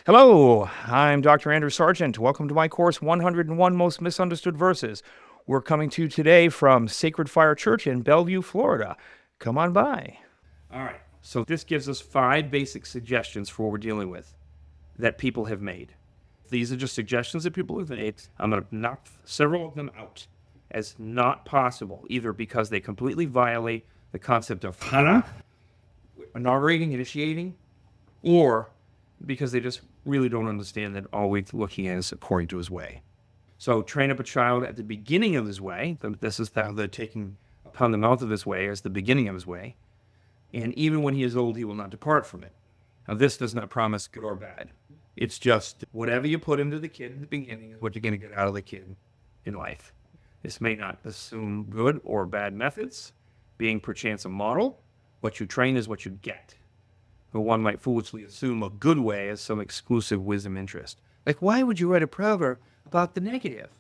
Hello, I'm Dr. Andrew Sargent. Welcome to my course, 101 Most Misunderstood Verses. We're coming to you today from Sacred Fire Church in Bellevue, Florida. Come on by. All right, so this gives us 5 basic suggestions for what we're dealing with that people have made. These are just suggestions that people have made. I'm going to knock several of them out as not possible, either because they completely violate the concept of hana, inaugurating, initiating, or because they just really don't understand that all we're looking at is according to his way. So train up a child at the beginning of his way. This is how they're taking upon the mouth of his way as the beginning of his way. And even when he is old, he will not depart from it. Now, this does not promise good or bad. It's just whatever you put into the kid in the beginning is what you're going to get out of the kid in life. This may not assume good or bad methods, being perchance a model. What you train is what you get. But one might foolishly assume a good way as some exclusive wisdom interest. Like, why would you write a proverb about the negative?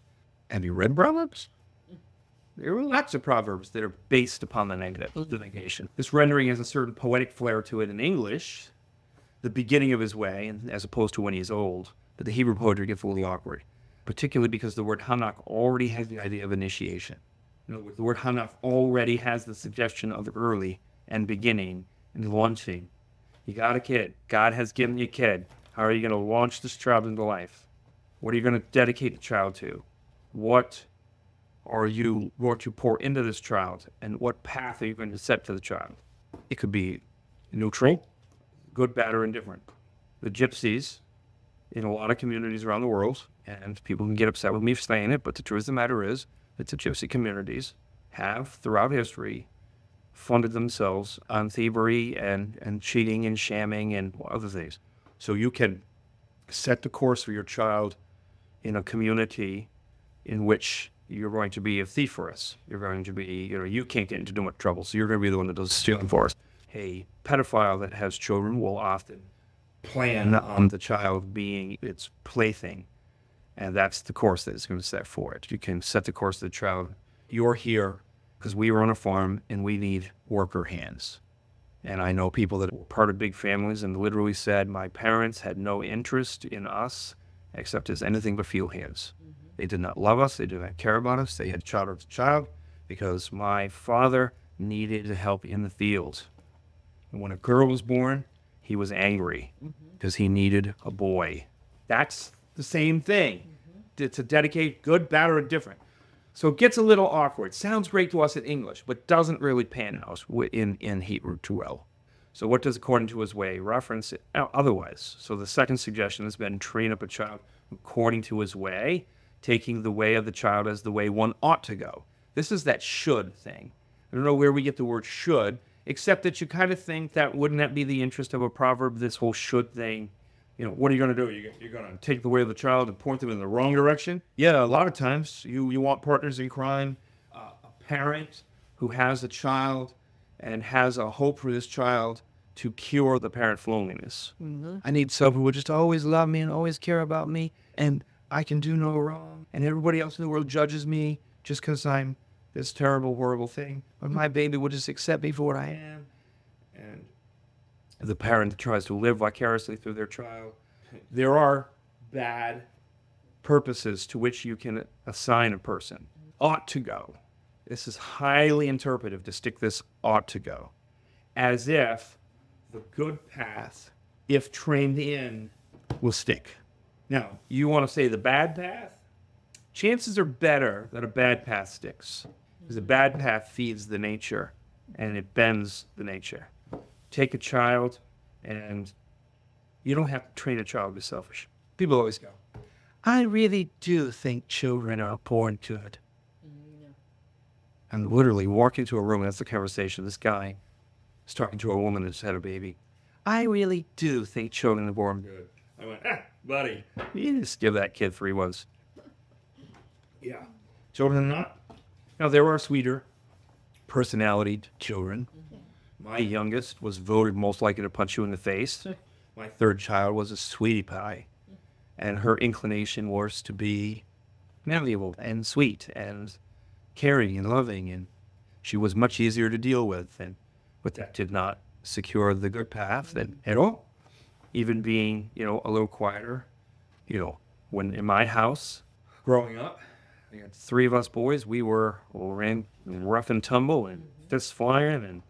Have you read Proverbs? There are lots of proverbs that are based upon the negative, the negation. This rendering has a certain poetic flair to it in English, the beginning of his way, and as opposed to when he's old. But the Hebrew poetry gets a little awkward, particularly because the word hanak already has the idea of initiation. In other words, the word hanak already has the suggestion of early and beginning and launching. You got a kid. God has given you a kid. How are you going to launch this child into life? What are you going to dedicate the child to? What are you going to pour into this child? And what path are you going to set to the child? It could be neutral, good, bad, or indifferent. The gypsies in a lot of communities around the world, and people can get upset with me for saying it, but the truth of the matter is that the gypsy communities have, throughout history, funded themselves on thievery and cheating and shamming and other things. So you can set the course for your child in a community in which you're going to be a thief for us. You're going to be, you can't get into too much trouble, so you're going to be the one that does the stealing for us. A pedophile that has children will often plan on the child being its plaything, and that's the course that is going to set for it. You can set the course of the child. You're here because we were on a farm and we need worker hands. And I know people that were part of big families and literally said, my parents had no interest in us except as anything but field hands. Mm-hmm. They did not love us. They did not care about us. They had child after child because my father needed help in the field. And when a girl was born, he was angry because he needed a boy. That's the same thing. To dedicate good, bad, or indifferent. So it gets a little awkward. Sounds great to us in English, but doesn't really pan out in Hebrew too well. So what does according to his way reference it otherwise? So the second suggestion has been train up a child according to his way, taking the way of the child as the way one ought to go. This is that should thing. I don't know where we get the word should, except that you kind of think that wouldn't that be the interest of a proverb, this whole should thing? What are you going to do? You're going to take the way of the child and point them in the wrong direction? Yeah, a lot of times you want partners in crime. A parent who has a child and has a hope for this child to cure the parent's loneliness. Mm-hmm. I need someone who will just always love me and always care about me, and I can do no wrong, and everybody else in the world judges me just because I'm this terrible, horrible thing. But my baby will just accept me for what I am. And the parent tries to live vicariously through their child. There are bad purposes to which you can assign a person. Ought to go. This is highly interpretive to stick this ought to go. As if the good path, if trained in, will stick. Now, you want to say the bad path? Chances are better that a bad path sticks. Because a bad path feeds the nature and it bends the nature. Take a child, and you don't have to train a child to be selfish. People always go, I really do think children are born good. Yeah. And literally walk into a room, and that's the conversation. This guy is talking to a woman that's had a baby. I really do think children are born good. I went, buddy, you just give that kid 3 months. Yeah. Children are not. Now, there are sweeter personality children. My youngest was voted most likely to punch you in the face. My third child was a sweetie pie. And her inclination was to be malleable and sweet and caring and loving. And she was much easier to deal with. But that did not secure the good path at all. even being, a little quieter. When in my house, growing up, we had three of us boys. We ran rough and tumble and fists flying and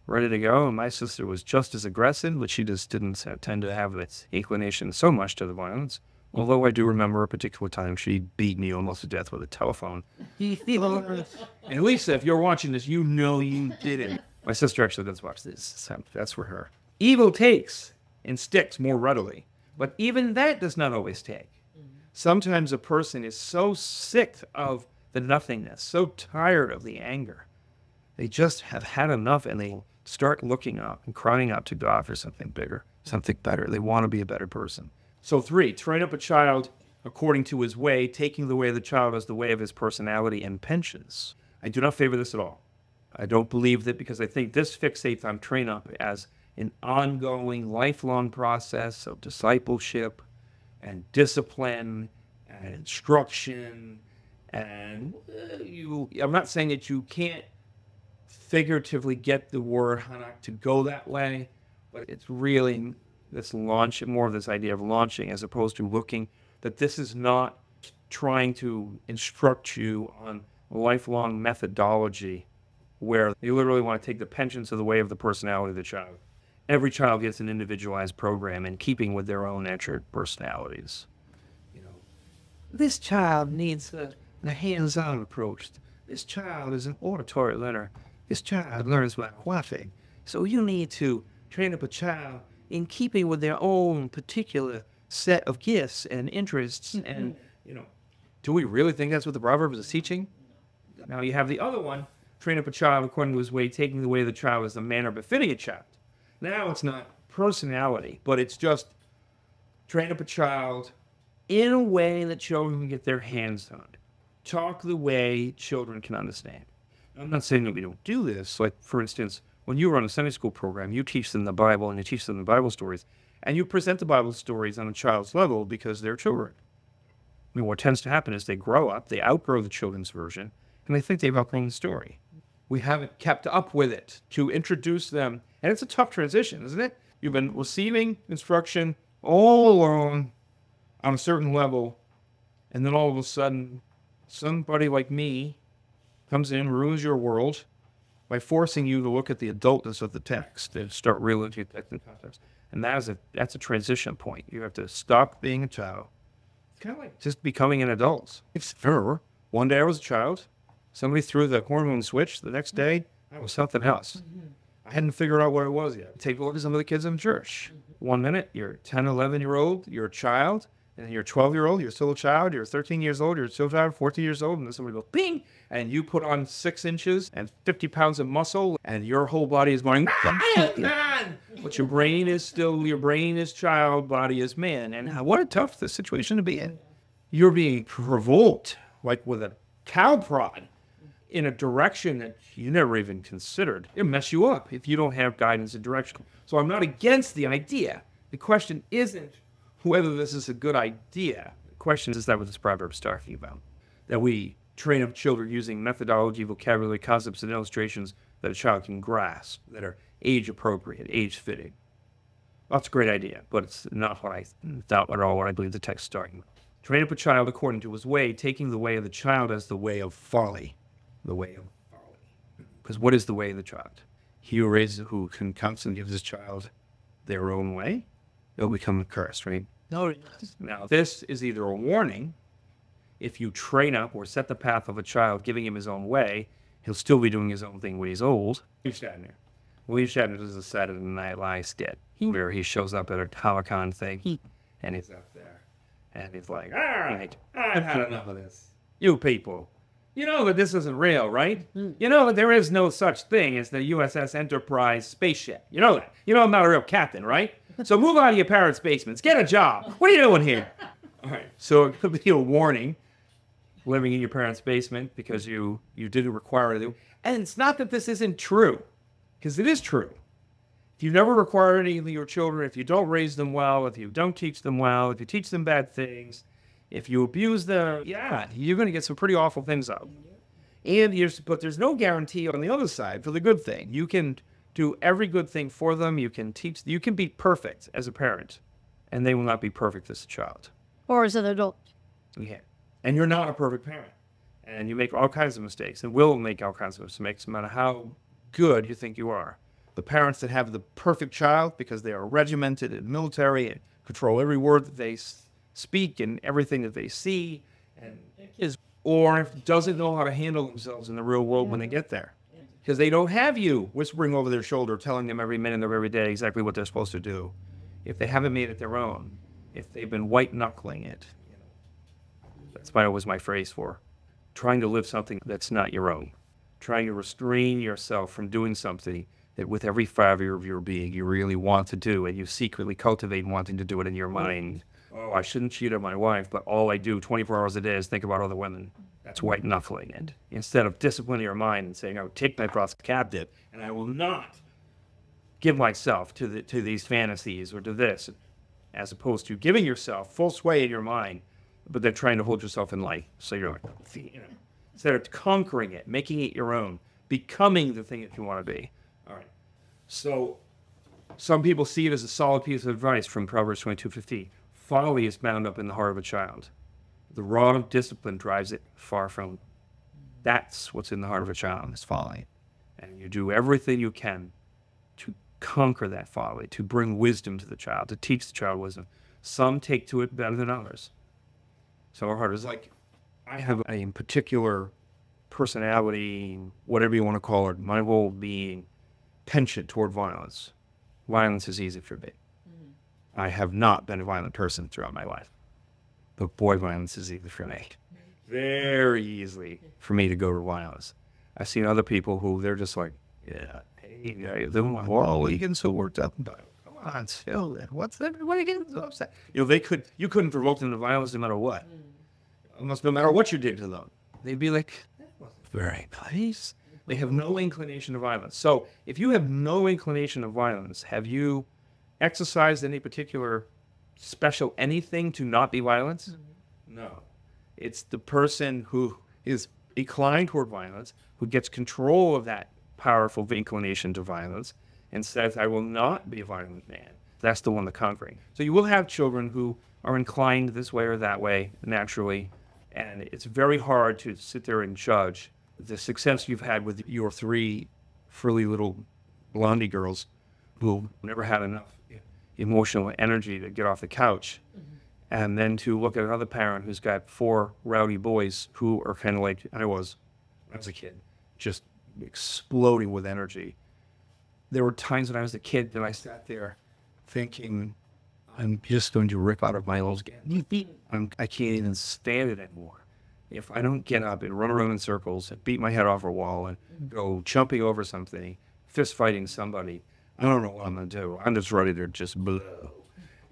ready to go. And my sister was just as aggressive, but she just didn't tend to have its inclination so much to the violence. Although I do remember a particular time she beat me almost to death with a telephone. And Lisa, if you're watching this, you know you didn't. My sister actually does watch this. So that's for her. Evil takes and sticks more readily. But even that does not always take. Sometimes a person is so sick of the nothingness, so tired of the anger. They just have had enough, and they start looking up and crying out to God for something bigger, something better. They want to be a better person. So 3, train up a child according to his way, taking the way of the child as the way of his personality and pensions. I do not favor this at all. I don't believe that, because I think this fixates on train up as an ongoing, lifelong process of discipleship and discipline and instruction. And I'm not saying that you can't figuratively get the word hanak to go that way, but it's really this launch, more of this idea of launching, as opposed to looking that this is not trying to instruct you on a lifelong methodology where you literally want to take the pensions of the way of the personality of the child. Every child gets an individualized program in keeping with their own natural personalities. This child needs the hands-on approach. This child is an auditory learner. This child learns by watching. So you need to train up a child in keeping with their own particular set of gifts and interests. And, do we really think that's what the Proverbs is teaching? Now you have the other one, train up a child according to his way, taking the way of the child as the manner befitting a child. Now it's not personality, but it's just train up a child in a way that children can get their hands on it. Talk the way children can understand. I'm not saying that we don't do this. Like, for instance, when you run a Sunday school program, you teach them the Bible and you teach them the Bible stories, and you present the Bible stories on a child's level because they're children. I mean, what tends to happen is they grow up, they outgrow the children's version, and they think they've outgrown the story. We haven't kept up with it to introduce them, and it's a tough transition, isn't it? You've been receiving instruction all along on a certain level, and then all of a sudden, somebody like me comes in, ruins your world by forcing you to look at the adultness of the text and start realizing text and context. And that's a transition point. You have to stop being a child. It's kind of like just becoming an adult. One day I was a child. Somebody threw the hormone switch. The next day, I was something else. I hadn't figured out what it was yet. Take a look at some of the kids in church. 1 minute, you're 10, 11-year-old, you're a child. And then you're 12-year-old, you're still a child. You're 13 years old, you're still a child. 14 years old, and then somebody goes, bing! And you put on 6 inches and 50 pounds of muscle, and your whole body is going, man! But your brain is child, body is man. And what a tough situation to be in. You're being provoked, like with a cow prod, in a direction that you never even considered. It'll mess you up if you don't have guidance and direction. So I'm not against the idea. The question isn't whether this is a good idea. The question is that what this proverb is talking about? That we train up children using methodology, vocabulary, concepts, and illustrations that a child can grasp, that are age-appropriate, age-fitting. That's a great idea, but it's not at all what I believe the text is starting with. Train up a child according to his way, taking the way of the child as the way of folly. The way of folly. Because what is the way of the child? He who can constantly give his child their own way, they'll become cursed, right? No. Now, this is either a warning. If you train up or set the path of a child, giving him his own way, he'll still be doing his own thing when he's old. William Shatner does a Saturday Night Live skit where he shows up at a Comic-Con thing, and he's up there, and he's like, all right, I've had enough of this. You people, you know that this isn't real, right? You know that there is no such thing as the USS Enterprise spaceship. You know that. You know I'm not a real captain, right? So move out of your parents' basements. Get a job. What are you doing here? All right. So it could be a warning, living in your parents' basement because you didn't require it. And it's not that this isn't true, because it is true. If you never require any of your children, if you don't raise them well, if you don't teach them well, if you teach them bad things, if you abuse them, you're going to get some pretty awful things out. But there's no guarantee on the other side for the good thing. You can do every good thing for them. You can be perfect as a parent. and they will not be perfect as a child. Or as an adult. Yeah. And you're not a perfect parent. And you make all kinds of mistakes and will make all kinds of mistakes no matter how good you think you are. The parents that have the perfect child because they are regimented in the military and control every word that they speak and everything that they see, and or doesn't know how to handle themselves in the real world when they get there. Because they don't have you whispering over their shoulder, telling them every minute of every day exactly what they're supposed to do. If they haven't made it their own, if they've been white-knuckling it, that's what was my phrase for trying to live something that's not your own, trying to restrain yourself from doing something that with every fiber of your being you really want to do, and you secretly cultivate wanting to do it in your mind. Oh, I shouldn't cheat on my wife, but all I do 24 hours a day is think about other women. That's white knuckling it. Instead of disciplining your mind and saying, I will take my thoughts captive, and I will not give myself to these fantasies or to this, as opposed to giving yourself full sway in your mind, but then trying to hold yourself in light. So you're like, instead of conquering it, making it your own, becoming the thing that you want to be. All right. So some people see it as a solid piece of advice from Proverbs 22:15. Folly is bound up in the heart of a child. The rod of discipline drives it far from. That's what's in the heart of a child, is folly. And you do everything you can to conquer that folly, to bring wisdom to the child, to teach the child wisdom. Some take to it better than others. Some are harder. It's like I have a particular personality, whatever you want to call it, my whole being, penchant toward violence. Violence is easy for me. I have not been a violent person throughout my life. But boy, violence is easy for me. Very easily for me to go to violence. I've seen other people who they're just like, yeah, hey, you're doing well, you getting so worked up about it. Come on, chill. What's that? Why are you getting so upset? You couldn't provoke them to violence no matter what. Almost no matter what you did to them. They'd be like, that wasn't very nice. They have no inclination to violence. So if you have no inclination to violence, have you exercised any particular special anything to not be violent? No. It's the person who is inclined toward violence, who gets control of that powerful inclination to violence, and says, I will not be a violent man. That's the one that's conquering. So you will have children who are inclined this way or that way, naturally, and it's very hard to sit there and judge the success you've had with your 3 frilly little blondie girls who never had enough emotional energy to get off the couch. And then to look at another parent who's got 4 rowdy boys who are kind of like I was when I was a kid, just exploding with energy. There were times when I was a kid that I sat there thinking, I'm just going to rip out of my old skin. I can't even stand it anymore. If I don't get up and run around in circles and beat my head off a wall and go jumping over something, fist fighting somebody, I don't know what I'm going to do. I'm just ready to just blow.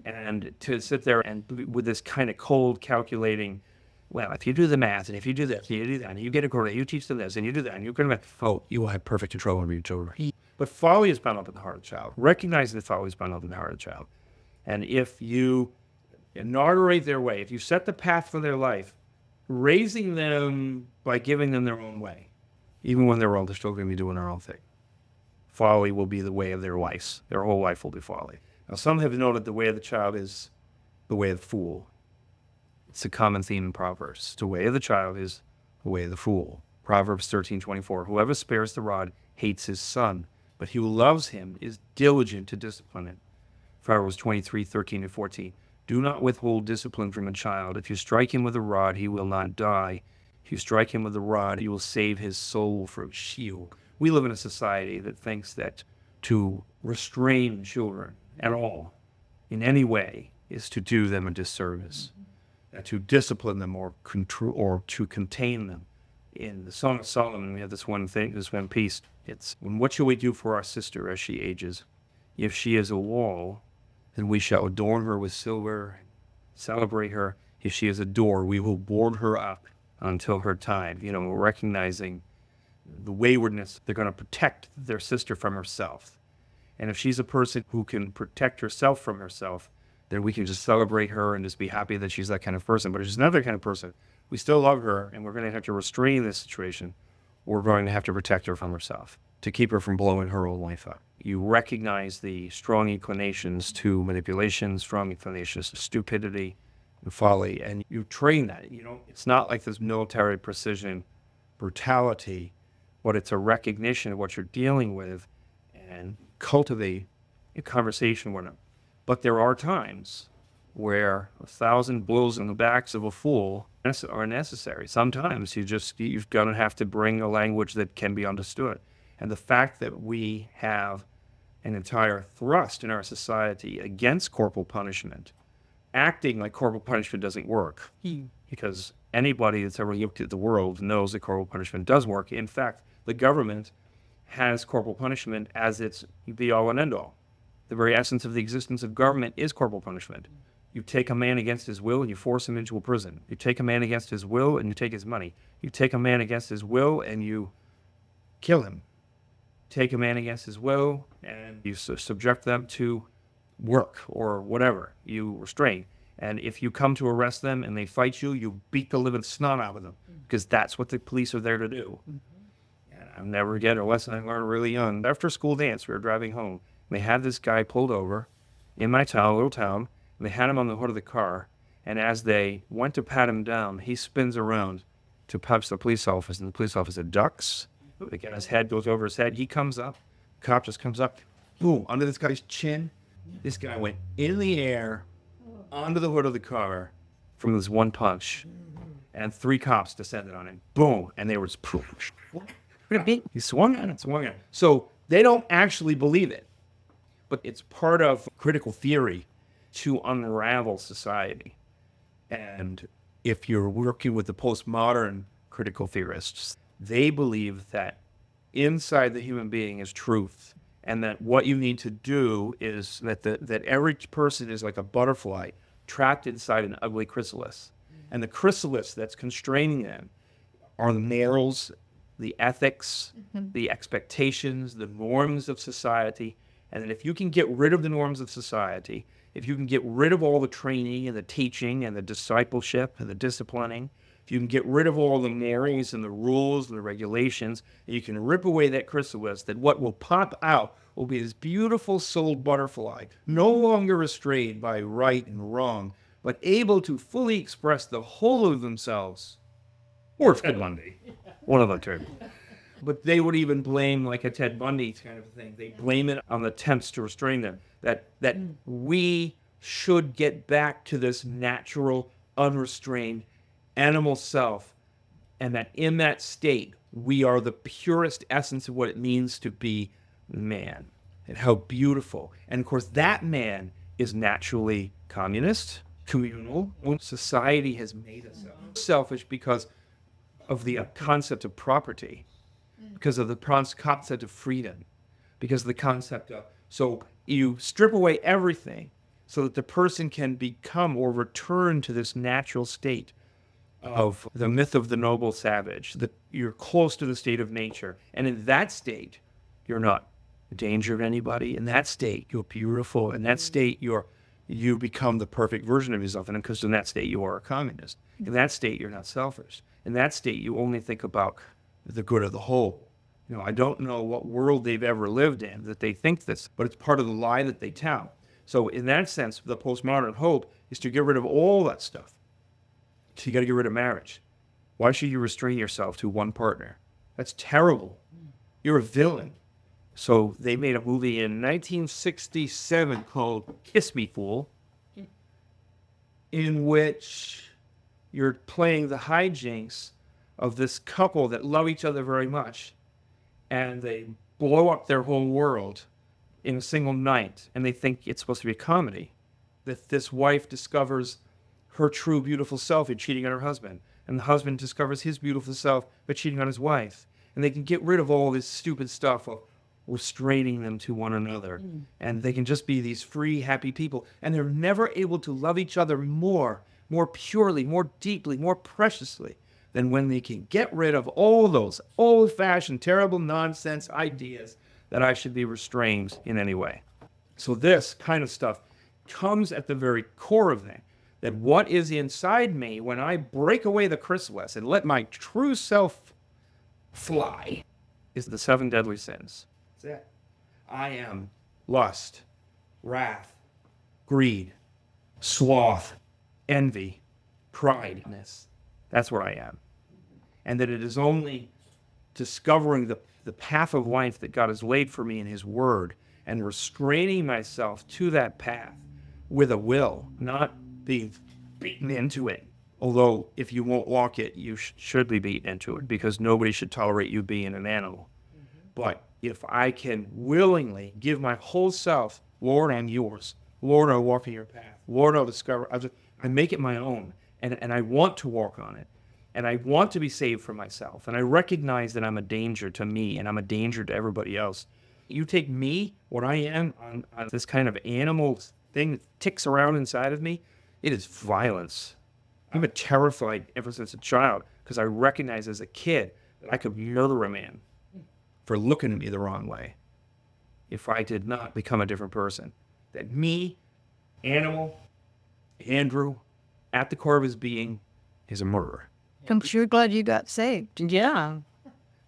And to sit there and with this kind of cold calculating, well, if you do the math and if you do this, you do that, and you get a grade, you teach them this, and you do that, and you can, you will have perfect control over your children. But folly is bound up in the heart of the child. Recognize that folly is bound up in the heart of the child. And if you inaugurate their way, if you set the path for their life, raising them by giving them their own way, even when they're old, they're still going to be doing their own thing. Folly will be the way of their lives. Their whole life will be folly. Now, some have noted the way of the child is the way of the fool. It's a common theme in Proverbs. The way of the child is the way of the fool. Proverbs 13:24. Whoever spares the rod hates his son, but he who loves him is diligent to discipline him. Proverbs 23:13-14. Do not withhold discipline from a child. If you strike him with a rod, he will not die. If you strike him with a rod, you will save his soul from Sheol. We live in a society that thinks that to restrain children at all, in any way, is to do them a disservice. That to discipline them or control or to contain them. In the Song of Solomon, we have this one piece. It's, what shall we do for our sister as she ages? If she is a wall, then we shall adorn her with silver, celebrate her. If she is a door, we will board her up until her time. Recognizing the waywardness, they're going to protect their sister from herself. And if she's a person who can protect herself from herself, then we can just celebrate her and just be happy that she's that kind of person. But if she's another kind of person, we still love her, and we're going to have to restrain this situation. We're going to have to protect her from herself to keep her from blowing her own life up. You recognize the strong inclinations to manipulation, strong inclinations to stupidity and folly, and you train that. It's not like this military precision brutality, but it's a recognition of what you're dealing with and cultivate a conversation with them. But there are times where 1,000 blows in the backs of a fool are necessary. Sometimes you've got to have to bring a language that can be understood. And the fact that we have an entire thrust in our society against corporal punishment, acting like corporal punishment doesn't work, because anybody that's ever looked at the world knows that corporal punishment does work. In fact, the government has corporal punishment as its be-all and end-all. The very essence of the existence of government is corporal punishment. You take a man against his will and you force him into a prison. You take a man against his will and you take his money. You take a man against his will and you kill him. Take a man against his will and you subject them to work or whatever. You restrain. And if you come to arrest them and they fight you, you beat the living snot out of them, because that's what the police are there to do. And I'll never forget a lesson I learned really young. After school dance, we were driving home. They had this guy pulled over in my town, little town, and they had him on the hood of the car. And as they went to pat him down, he spins around to punch the police officer, and the police officer ducks. The guy's head goes over his head. He comes up. The cop just comes up, boom, under this guy's chin. This guy went in the air, onto the hood of the car from this one punch, and 3 cops descended on him. Boom, and they were just poof. He swung at it, swung at it. So they don't actually believe it, but it's part of critical theory to unravel society. And if you're working with the postmodern critical theorists, they believe that inside the human being is truth, and that what you need to do is that every person is like a butterfly trapped inside an ugly chrysalis. And the chrysalis that's constraining them are the morals, the ethics, the expectations, the norms of society. And that if you can get rid of the norms of society, if you can get rid of all the training and the teaching and the discipleship and the disciplining, if you can get rid of all the mores and the rules and the regulations, and you can rip away that chrysalis, that what will pop out will be this beautiful souled butterfly, no longer restrained by right and wrong, but able to fully express the whole of themselves. Or Ted Bundy, one of the two. But they would even blame, like a Ted Bundy kind of thing, they blame it on the attempts to restrain them, that we should get back to this natural, unrestrained animal self, and that in that state, we are the purest essence of what it means to be man, and how beautiful. And of course, that man is naturally communist, communal. Society has made us selfish because of the concept of property, because of the concept of freedom, because of the concept of, so you strip away everything so that the person can become or return to this natural state of the myth of the noble savage, that you're close to the state of nature. And in that state, you're not in danger of anybody. In that state, you're beautiful. In that state, you become the perfect version of yourself. And because in that state, you are a communist. In that state, you're not selfish. In that state, you only think about the good of the whole. I don't know what world they've ever lived in that they think this, but it's part of the lie that they tell. So in that sense, the postmodern hope is to get rid of all that stuff. So you got to get rid of marriage. Why should you restrain yourself to one partner? That's terrible. You're a villain. So they made a movie in 1967 called Kiss Me, Fool, in which you're playing the hijinks of this couple that love each other very much, and they blow up their whole world in a single night, and they think it's supposed to be a comedy, that this wife discovers her true beautiful self in cheating on her husband, and the husband discovers his beautiful self by cheating on his wife, and they can get rid of all this stupid stuff of restraining them to one another, and they can just be these free, happy people, and they're never able to love each other more purely, more deeply, more preciously than when they can get rid of all those old-fashioned, terrible nonsense ideas that I should be restrained in any way. So this kind of stuff comes at the very core of that what is inside me when I break away the chrysalis and let my true self fly is the 7 deadly sins. That's it. I am lust, wrath, greed, sloth, envy, pride. That's where I am. And that it is only discovering the path of life that God has laid for me in his word and restraining myself to that path with a will, not being beaten into it. Although if you won't walk it, you should be beaten into it, because nobody should tolerate you being an animal. But if I can willingly give my whole self, Lord, I'm yours. Lord, I'll walk in your path. Lord, I'll discover. I make it my own, and I want to walk on it. And I want to be saved from myself. And I recognize that I'm a danger to me, and I'm a danger to everybody else. You take me, what I am, on this kind of animal thing that ticks around inside of me, it is violence. I've been terrified ever since a child, because I recognize as a kid that I could murder a man for looking at me the wrong way if I did not become a different person. That me, animal, Andrew, at the core of his being, is a murderer. I'm sure glad you got saved. Yeah.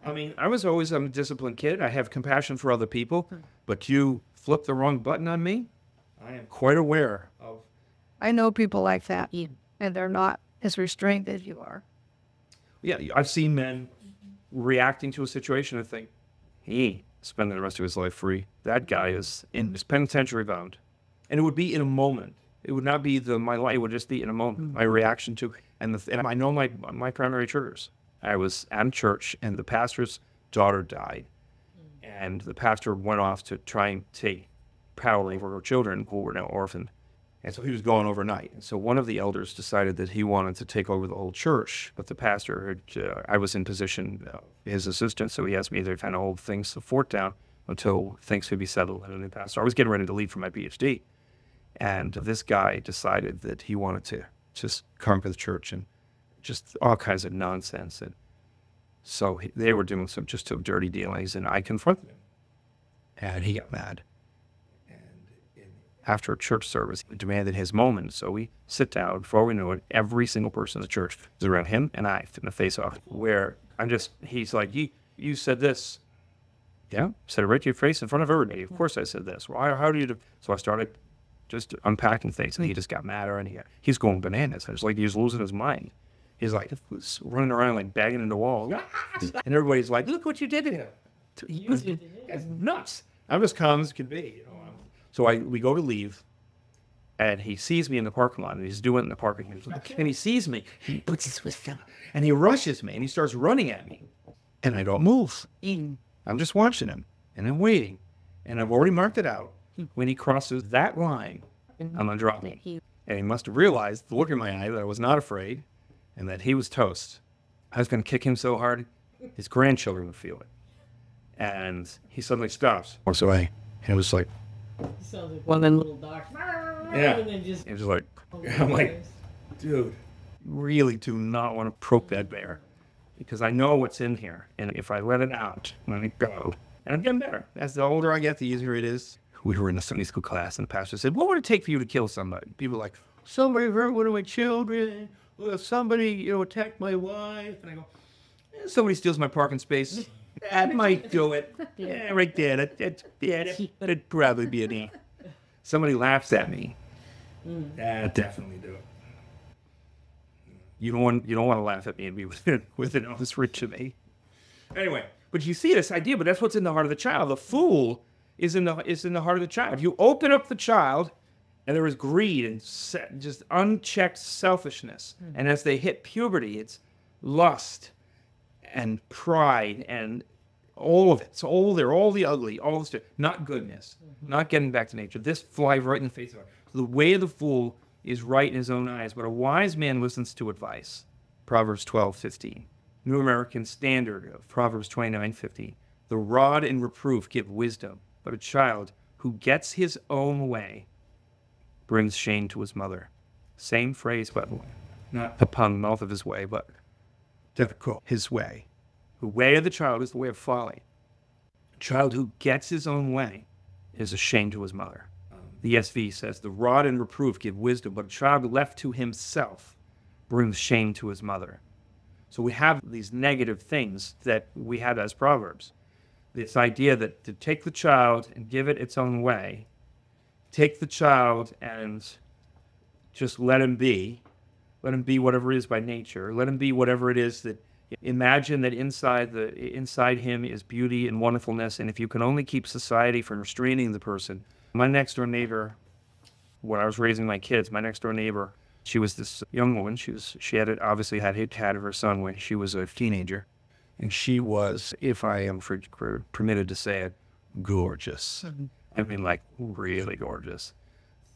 I mean, I was always a disciplined kid. I have compassion for other people, but you flip the wrong button on me, I am quite aware of. I know people like that, and they're not as restrained as you are. Yeah, I've seen men reacting to a situation and think, he spending the rest of his life free. That guy is in his penitentiary bound. And it would be in a moment. It would not be my life. It would just be in a moment. My reaction to, and I know my primary triggers. I was at church, and the pastor's daughter died. And the pastor went off to try and take power over her children who were now orphaned. And so he was gone overnight. And so one of the elders decided that he wanted to take over the whole church. But the pastor, I was in position, his assistant, so he asked me to kind of hold things, the fort down until things could be settled and a new pastor. I was getting ready to leave for my PhD. And this guy decided that he wanted to just come to the church and just all kinds of nonsense. And so they were doing some dirty dealings, and I confronted him. And he got mad. After a church service, he demanded his moment. So we sit down. Before we knew it, every single person in the church was around him and I in the face-off. Where he's like, you said this. Yeah, said it right to your face in front of everybody. Of course I said this. Well, how do you do? So I started just unpacking things, and he just got madder, and he's going bananas. It's like he's losing his mind. He's like running around like banging into the wall. And everybody's like, look what you did to him. It's nuts. I'm as calm as can be, So we go to leave, and he sees me in the parking lot, and he's doing it in the parking lot. And he sees me, he puts his fist down, and he rushes me, and he starts running at me. And I don't move. I'm just watching him, and I'm waiting. And I've already marked it out. When he crosses that line, I'm going to drop him. And he must have realized, the look in my eye, that I was not afraid, and that he was toast. I was going to kick him so hard, his grandchildren would feel it. And he suddenly stops. Or so and it was like, Sounds like one of them little dogs. yeah. And then just, It was like, I'm like, dude, really do not want to poke that bear, because I know what's in here. And if I let it out, let it go. And I'm getting better. As the older I get, the easier it is. We were in a Sunday school class, and the pastor said, what would it take for you to kill somebody? People were like, somebody hurt one of my children. Or somebody, attacked my wife. And I go, somebody steals my parking space. That might do it. Yeah, right there. That'd probably be an E. Somebody laughs at me. That'd definitely do it. You don't want to laugh at me and be with an honest rich to me. Anyway, but you see this idea, but that's what's in the heart of the child. The fool is in the heart of the child. You open up the child, and there is greed and just unchecked selfishness. And as they hit puberty, it's lust and pride and all of it. So all the ugly, all the stuff, not goodness, not getting back to nature. This flies right in the face of it. So the way of the fool is right in his own eyes, but a wise man listens to advice. Proverbs 12:15. New American Standard of Proverbs 29:15. The rod and reproof give wisdom, but a child who gets his own way brings shame to his mother. Same phrase, by the way. Not upon the mouth of his way, but difficult, his way. The way of the child is the way of folly. A child who gets his own way is a shame to his mother. The ESV says, the rod and reproof give wisdom, but a child left to himself brings shame to his mother. So we have these negative things that we have as Proverbs. This idea that to take the child and give it its own way, take the child and just let him be whatever it is by nature, let him be whatever it is that, imagine that inside him is beauty and wonderfulness, and if you can only keep society from restraining the person. My next door neighbor, when I was raising my kids, my next door neighbor, she was this young woman. She had obviously had her son when she was a teenager, and she was, if I am permitted to say it, gorgeous. I mean, like really gorgeous.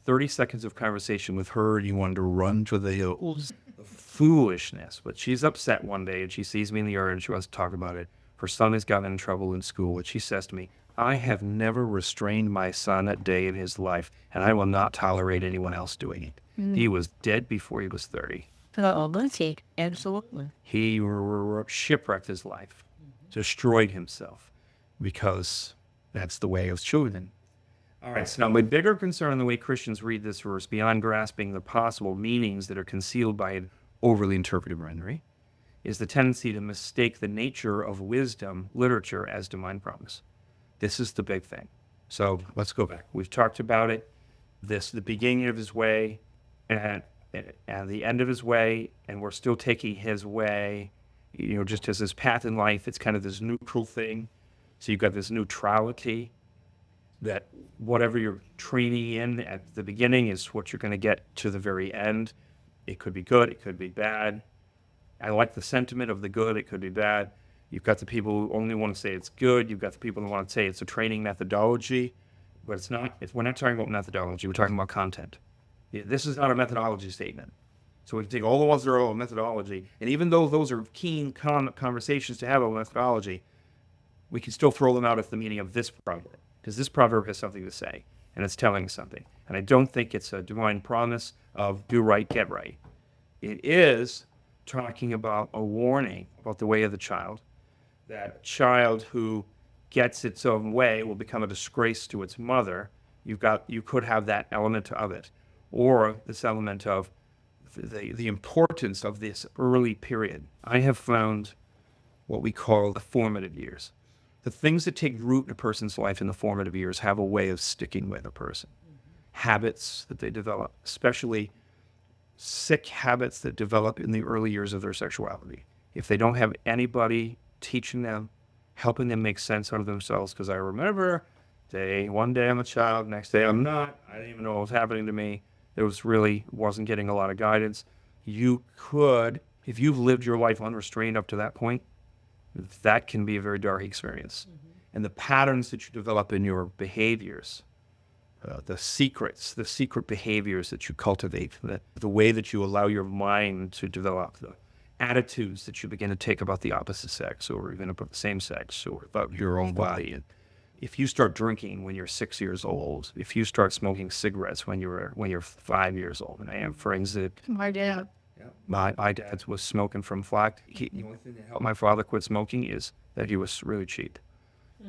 30 seconds of conversation with her, and you wanted to run to the hills. The foolishness. But she's upset one day, and she sees me in the yard, and she wants to talk about it. Her son has gotten in trouble in school, and she says to me, I have never restrained my son a day in his life, and I will not tolerate anyone else doing it. He was dead before he was 30. Oh, that's it. Absolutely. He shipwrecked his life, destroyed himself, because that's the way of children. All right, so now my bigger concern in the way Christians read this verse, beyond grasping the possible meanings that are concealed by an overly interpretive rendering, is the tendency to mistake the nature of wisdom literature as divine promise. This is the big thing. So let's go back. We've talked about it, the beginning of his way and the end of his way, and we're still taking his way, just as his path in life. It's kind of this neutral thing. So you've got this neutrality that whatever you're training in at the beginning is what you're going to get to the very end. It could be good, it could be bad. I like the sentiment of the good, it could be bad. You've got the people who only want to say it's good. You've got the people who want to say it's a training methodology, but it's not. We're not talking about methodology, we're talking about content. This is not a methodology statement. So we can take all the ones that are about methodology, and even though those are keen conversations to have about methodology, we can still throw them out at the meaning of this proverb, because this proverb has something to say, and it's telling something. And I don't think it's a divine promise of do right, get right. It is talking about a warning about the way of the child, that child who gets its own way will become a disgrace to its mother. You could have that element of it, or this element of the importance of this early period. I have found what we call the formative years. The things that take root in a person's life in the formative years have a way of sticking with a person. Habits that they develop, especially sick habits that develop in the early years of their sexuality. If they don't have anybody teaching them, helping them make sense out of themselves, because I remember one day I'm a child, next day I'm not. I didn't even know what was happening to me. Wasn't getting a lot of guidance. You could, if you've lived your life unrestrained up to that point, that can be a very dark experience. And the patterns that you develop in your behaviors, the secret behaviors that you cultivate, the way that you allow your mind to develop, the attitudes that you begin to take about the opposite sex, or even about the same sex, or about your own body. And if you start drinking when you're 6 years old, if you start smoking cigarettes when you're 5 years old, and I have friends that My dad. my dad was smoking from flack. The only thing that helped my father quit smoking is that he was really cheap.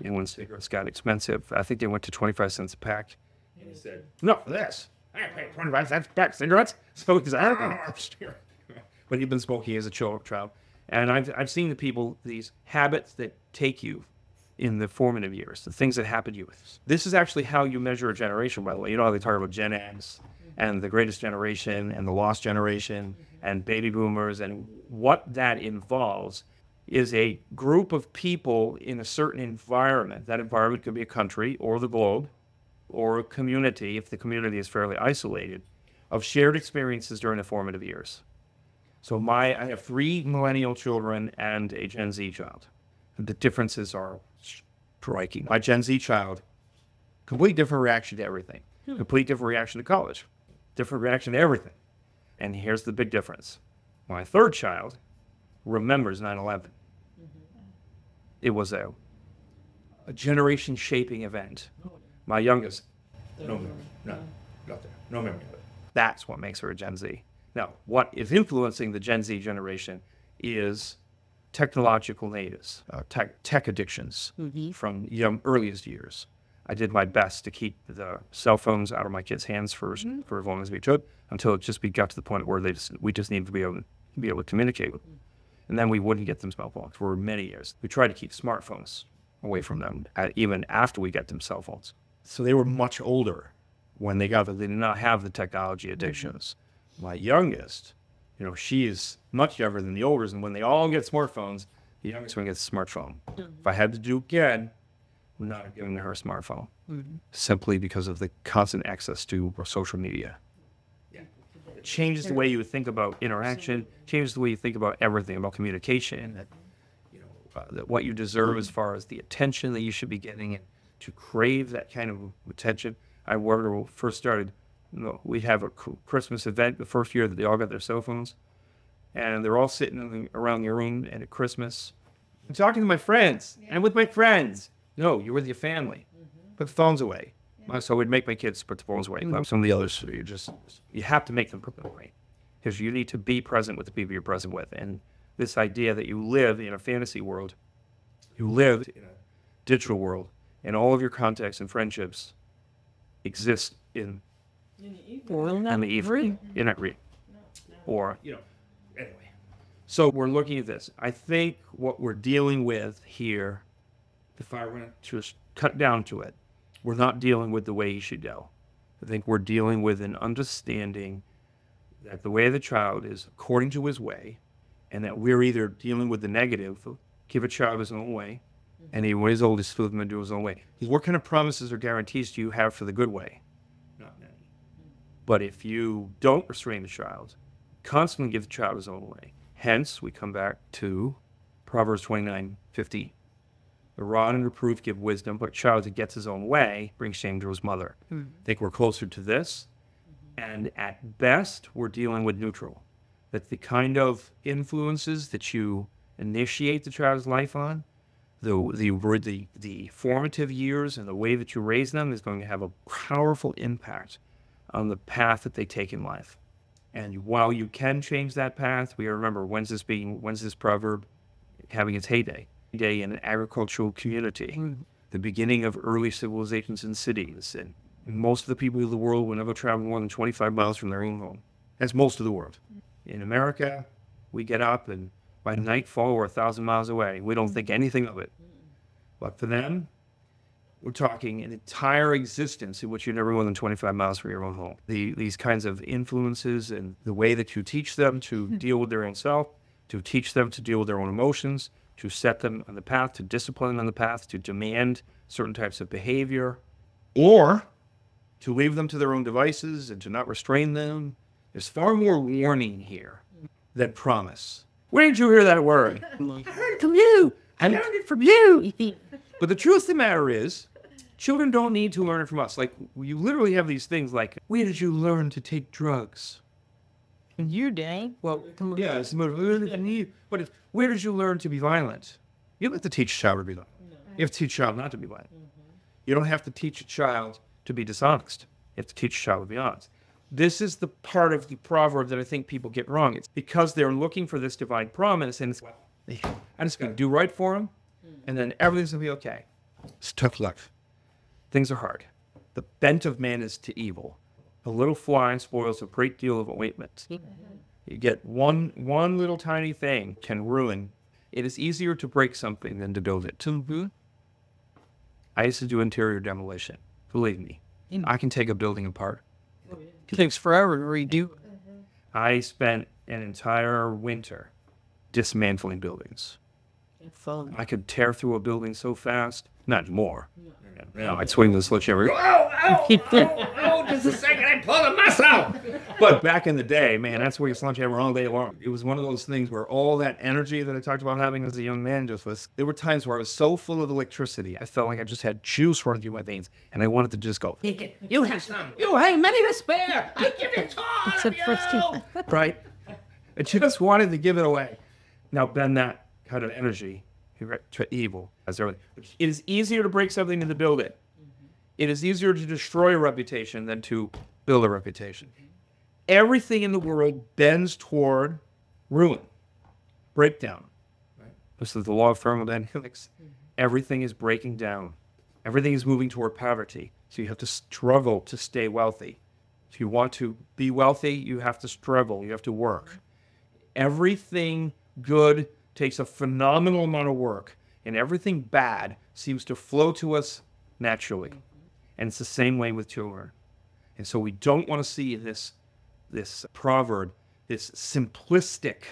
And when cigarettes got expensive, I think they went to 25 cents a pack. And he said, "No, for this, I pay 25 cents a pack for cigarettes." So he's but he'd been smoking as a child, and I've seen the people, these habits that take you in the formative years, the things that happen to you. This is actually how you measure a generation, by the way. You know how they talk about Gen X and the greatest generation and the lost generation and baby boomers, and what that involves is a group of people in a certain environment. That environment could be a country or the globe or a community, if the community is fairly isolated, of shared experiences during the formative years. So I have 3 millennial children and a Gen Z child. The differences are striking. My Gen Z child, complete different reaction to everything. Complete different reaction to college. Different reaction to everything. And here's the big difference. My 3rd child remembers 9/11. It was a generation-shaping event. My youngest, no memory of it. That's what makes her a Gen Z. Now, what is influencing the Gen Z generation is technological natives, tech addictions from earliest years. I did my best to keep the cell phones out of my kids' hands for as long as we could, until it just got to the point where we just needed to be able to communicate with them. And then we wouldn't get them cell phones for many years. We tried to keep smartphones away from them, even after we got them cell phones. So they were much older when they got them. They did not have the technology addictions. My youngest, she is much younger than the oldest, and when they all get smartphones, the youngest one gets a smartphone. If I had to do again, I'm not giving her a smartphone, simply because of the constant access to social media. It changes the way you think about interaction, changes the way you think about everything, about communication, that what you deserve as far as the attention that you should be getting, and to crave that kind of attention. I remember when we first started, we'd have a Christmas event the first year that they all got their cell phones, and they're all sitting around your room, and at Christmas, I'm talking to my friends, and with my friends. No, you're with your family. Put the phones away. So we'd make my kids put the phones away. Some of the others, you have to make them put them away, because you need to be present with the people you're present with. And this idea that you live in a fantasy world, you live in a digital world, and all of your contacts and friendships exist in the evening. You're not real. Or, anyway. So we're looking at this. I think what we're dealing with here, if I were to just cut down to it, we're not dealing with the way he should go. I think we're dealing with an understanding that the way of the child is according to his way, and that we're either dealing with the negative, give a child his own way, and when he's old, just let him do his own way. What kind of promises or guarantees do you have for the good way? Not many. But if you don't restrain the child, constantly give the child his own way. Hence, we come back to Proverbs 29:15. The rod and reproof give wisdom, but a child that gets his own way brings shame to his mother. I think we're closer to this. And at best, we're dealing with neutral. That the kind of influences that you initiate the child's life on, the formative years and the way that you raise them is going to have a powerful impact on the path that they take in life. And while you can change that path, we remember, when's this proverb having its heyday? Heyday in an agricultural community, the beginning of early civilizations in cities, and most of the people of the world will never travel more than 25 miles from their own home. That's most of the world. In America, we get up and by nightfall we're 1,000 miles away. We don't think anything of it. But for them, we're talking an entire existence in which you're never more than 25 miles from your own home. These kinds of influences and the way that you teach them to deal with their own self, to teach them to deal with their own emotions, to set them on the path, to discipline them on the path, to demand certain types of behavior, or to leave them to their own devices and to not restrain them. There's far more warning here than promise. Where did you hear that word? I heard it from you. I learned it from you. But the truth of the matter is, children don't need to learn it from us. Like, you literally have these things like, where did you learn to take drugs? You dang. Well, yeah, but where did you learn to be violent? You don't have to teach a child to be violent. You have to teach a child not to be violent. You don't have to teach a child to be dishonest. You have to teach a child to be honest. This is the part of the proverb that I think people get wrong. It's because they're looking for this divine promise, and it's, I'm just going to do right for them, and then everything's going to be okay. It's tough luck. Things are hard. The bent of man is to evil. A little fly spoils a great deal of ointment. You get one little tiny thing can ruin. It is easier to break something than to build it. I used to do interior demolition. Believe me, I can take a building apart. It takes forever to redo. I spent an entire winter dismantling buildings. Fun. I could tear through a building so fast. Not anymore. Now I'd swing the sledgehammer. Just a second, I pulled a muscle. But back in the day, man, that's where you sledgehammer all day long. It was one of those things where all that energy that I talked about having as a young man just was. There were times where I was so full of electricity, I felt like I just had juice running through my veins, and I wanted to just go. You have some. You have many to spare. I give it to all of you. Right? I just wanted to give it away. Now bend that kind of energy to evil. It is easier to break something than to build it. It is easier to destroy a reputation than to build a reputation. Everything in the world bends toward ruin, breakdown. Right? This is the law of thermodynamics. Everything is breaking down. Everything is moving toward poverty. So you have to struggle to stay wealthy. If you want to be wealthy, you have to struggle. You have to work. Everything good takes a phenomenal amount of work, and everything bad seems to flow to us naturally. And it's the same way with children. And so we don't want to see this proverb, this simplistic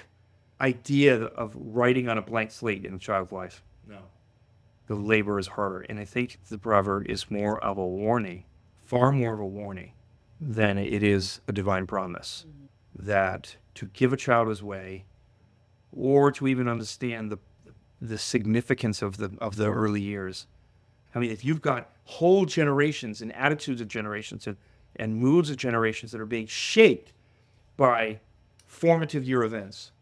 idea of writing on a blank slate in a child's life. No. The labor is harder. And I think the proverb is more of a warning, far more of a warning than it is a divine promise. That to give a child his way, or to even understand the significance of the early years. I mean, if you've got whole generations and attitudes of generations and moods of generations that are being shaped by formative year events.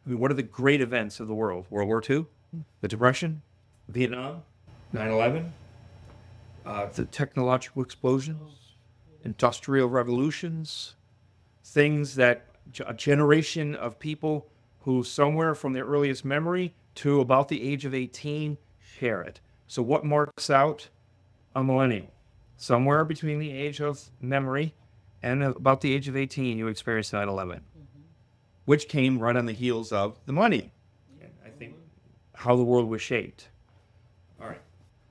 I mean, what are the great events of the world? World War II, the Depression, Vietnam, 9/11, the technological explosions, industrial revolutions, things that a generation of people who somewhere from their earliest memory to about the age of 18 share it. So what marks out a millennial? Somewhere between the age of memory and about the age of 18, you experienced 9/11, which came right on the heels of the money. And I think how the world was shaped. All right.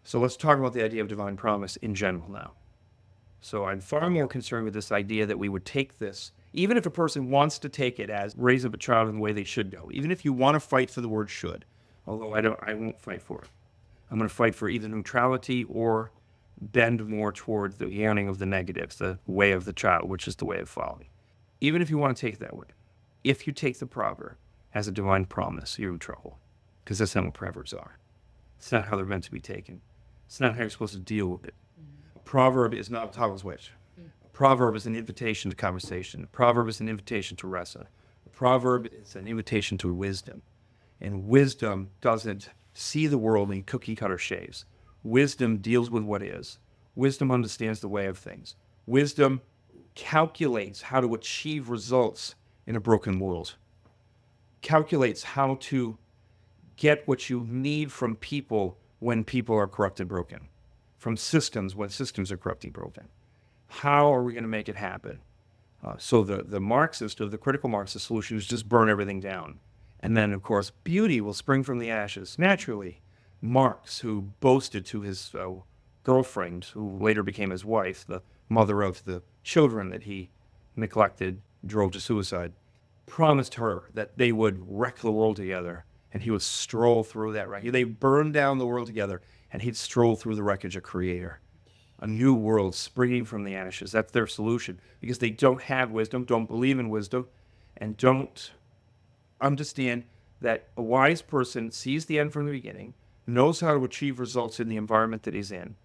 So let's talk about the idea of divine promise in general now. So I'm far more concerned with this idea that we would take this, even if a person wants to take it as raise up a child in the way they should go, even if you want to fight for the word should, although I won't fight for it. I'm going to fight for either neutrality or bend more toward the yearning of the negatives, the way of the child, which is the way of folly. Even if you want to take it that way, if you take the proverb as a divine promise, you're in trouble, because that's not what proverbs are. It's not how they're meant to be taken. It's not how you're supposed to deal with it. A proverb is not a toggle switch. A proverb is an invitation to conversation. A proverb is an invitation to wrestle. A proverb is an invitation to wisdom. And wisdom doesn't see the world in cookie-cutter shapes. Wisdom deals with what is. Wisdom understands the way of things. Wisdom calculates how to achieve results in a broken world. Calculates how to get what you need from people when people are corrupt and broken. From systems when systems are corrupt and broken. How are we going to make it happen? So the Marxist, or the critical Marxist solution is just burn everything down. And then, of course, beauty will spring from the ashes. Naturally, Marx, who boasted to his girlfriend, who later became his wife, the mother of the children that he neglected, drove to suicide, promised her that they would wreck the world together, and he would stroll through that wreck. They burned down the world together, and he'd stroll through the wreckage of Creator. A new world springing from the ashes. That's their solution, because they don't have wisdom, don't believe in wisdom, and don't understand that a wise person sees the end from the beginning, knows how to achieve results in the environment that he's in,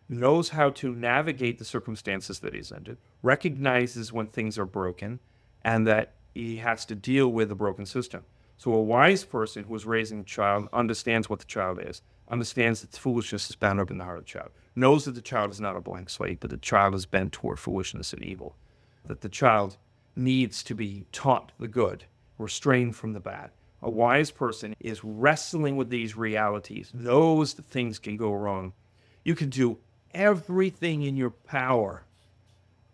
knows how to navigate the circumstances that he's in, recognizes when things are broken, and that he has to deal with a broken system. So a wise person who is raising a child understands what the child is, understands that foolishness is bound up in the heart of the child, knows that the child is not a blank slate, but the child is bent toward foolishness and evil, that the child needs to be taught the good, restrained from the bad. A wise person is wrestling with these realities, knows that things can go wrong. You can do everything in your power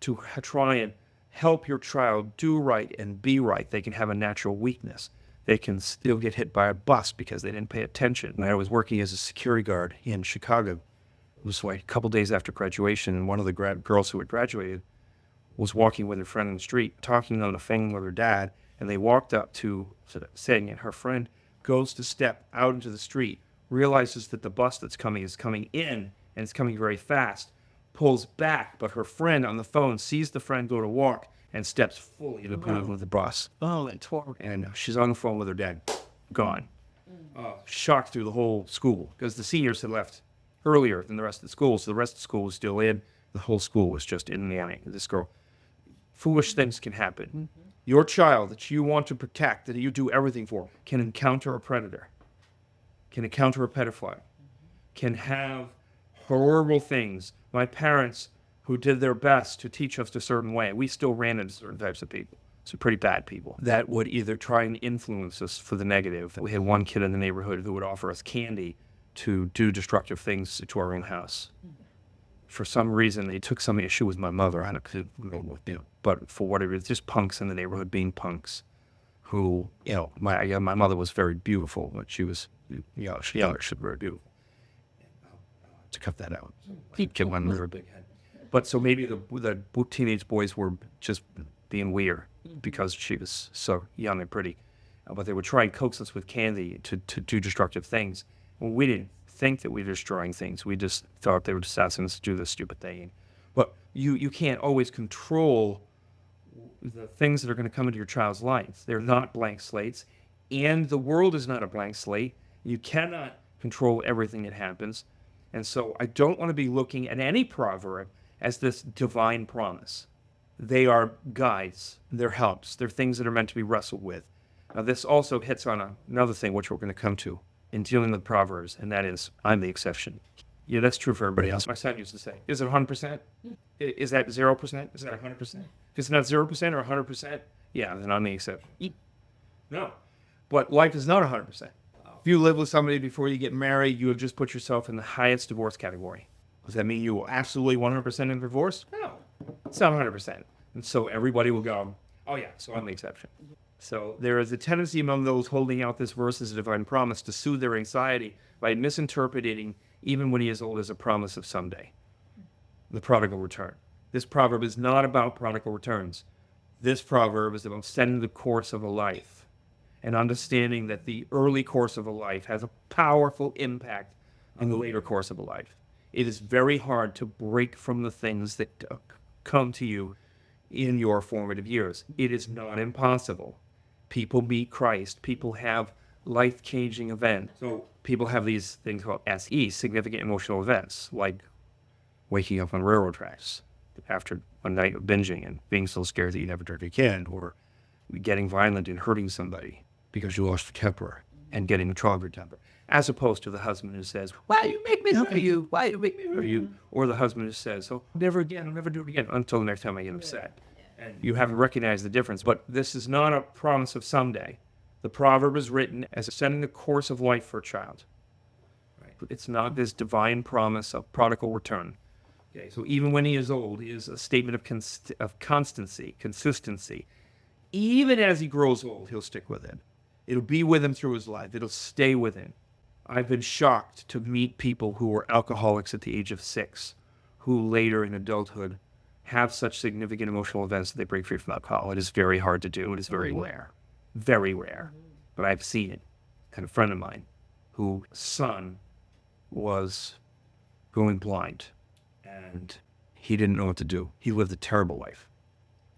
to try and help your child do right and be right. They can have a natural weakness. They can still get hit by a bus because they didn't pay attention. And I was working as a security guard in Chicago. It was like a couple days after graduation, and one of the girls who had graduated was walking with her friend in the street, talking on the phone with her dad, and they walked up to saying, and her friend goes to step out into the street, realizes that the bus that's coming is coming in, and it's coming very fast, pulls back, but her friend on the phone sees the friend go to walk and steps fully into the bus. Oh, that's horrible. And she's on the phone with her dad, gone. Shocked through the whole school, because the seniors had left earlier than the rest of the school, so the rest of the school was still in. The whole school was just in the eye of this girl. Foolish things can happen. Your child that you want to protect, that you do everything for, can encounter a predator, can encounter a pedophile, can have horrible things. My parents, who did their best to teach us a certain way, we still ran into certain types of people, some pretty bad people, that would either try and influence us for the negative. We had one kid in the neighborhood who would offer us candy to do destructive things to our own house. For some reason, they took some issue with my mother. I don't know, but for whatever, it's just punks in the neighborhood being punks. Who, my mother was very beautiful, but she was, she was very beautiful. to cut that out. Kid one with a big head. But so maybe the teenage boys were just being weird because she was so young and pretty. But they would try and coax us with candy to do destructive things. Well, we didn't think that we were destroying things. We just thought they were just asking us to do this stupid thing. But you can't always control the things that are going to come into your child's life. They're not blank slates. And the world is not a blank slate. You cannot control everything that happens. And so I don't want to be looking at any proverb as this divine promise. They are guides. They're helps. They're things that are meant to be wrestled with. Now, this also hits on another thing which we're going to come to in dealing with Proverbs, and that is, I'm the exception. Yeah, that's true for everybody else. My son used to say, is it 100%? Is that 0%? Is that 100%? If it's not 0% or 100%, yeah, then I'm the exception. No. But life is not 100%. If you live with somebody before you get married, you have just put yourself in the highest divorce category. Does that mean you will absolutely 100% in divorce? No. It's not 100%. And so everybody will go, oh yeah, so I'm the exception. So there is a tendency among those holding out this verse as a divine promise to soothe their anxiety by misinterpreting even when he is old as a promise of someday. The prodigal return. This proverb is not about prodigal returns. This proverb is about setting the course of a life and understanding that the early course of a life has a powerful impact on the later course of a life. It is very hard to break from the things that come to you in your formative years. It is not impossible. People meet Christ. People have life-changing events. So people have these things called SE, significant emotional events, like waking up on railroad tracks after a night of binging and being so scared that you never drink again, or getting violent and hurting somebody because you lost your temper and getting in trouble with your temper, as opposed to the husband who says, why you make me hurt you? Why you make me hurt you? Or the husband who says, oh, never again, I'll never do it again, until the next time I get upset. And you haven't recognized the difference. But this is not a promise of someday. The proverb is written as setting the course of life for a child. Right? It's not this divine promise of prodigal return. Okay, so even when he is old, it is a statement of constancy, consistency. Even as he grows old, he'll stick with it. It'll be with him through his life. It'll stay with him. I've been shocked to meet people who were alcoholics at the age of 6, who later in adulthood have such significant emotional events that they break free from alcohol. It is very hard to do. It is very rare. Very rare. But I've seen it. And a friend of mine whose son was going blind and he didn't know what to do. He lived a terrible life.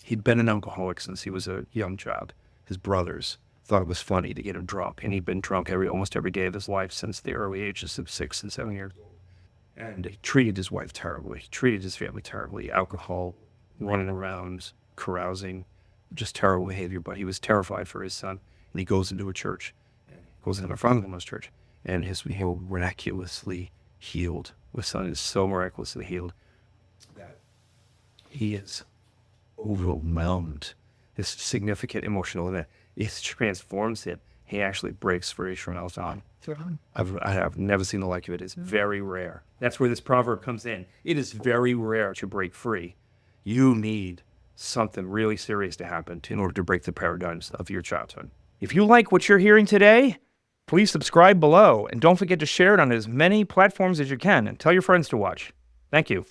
He'd been an alcoholic since he was a young child. His brothers thought it was funny to get him drunk, and he'd been drunk almost every day of his life since the early ages of 6 and 7 years old. And he treated his wife terribly. He treated his family terribly. Alcohol, running around, carousing, just terrible behavior. But he was terrified for his son. And he goes into a church, goes into a father-in-law's church, and his miraculously healed. His son is so miraculously healed that he is overwhelmed. This significant emotional event, it transforms him. He actually breaks free from alcohol. I have never seen the like of it. It's very rare. That's where this proverb comes in. It is very rare to break free. You need something really serious to happen in order to break the paradigms of your childhood. If you like what you're hearing today, please subscribe below and don't forget to share it on as many platforms as you can and tell your friends to watch. Thank you.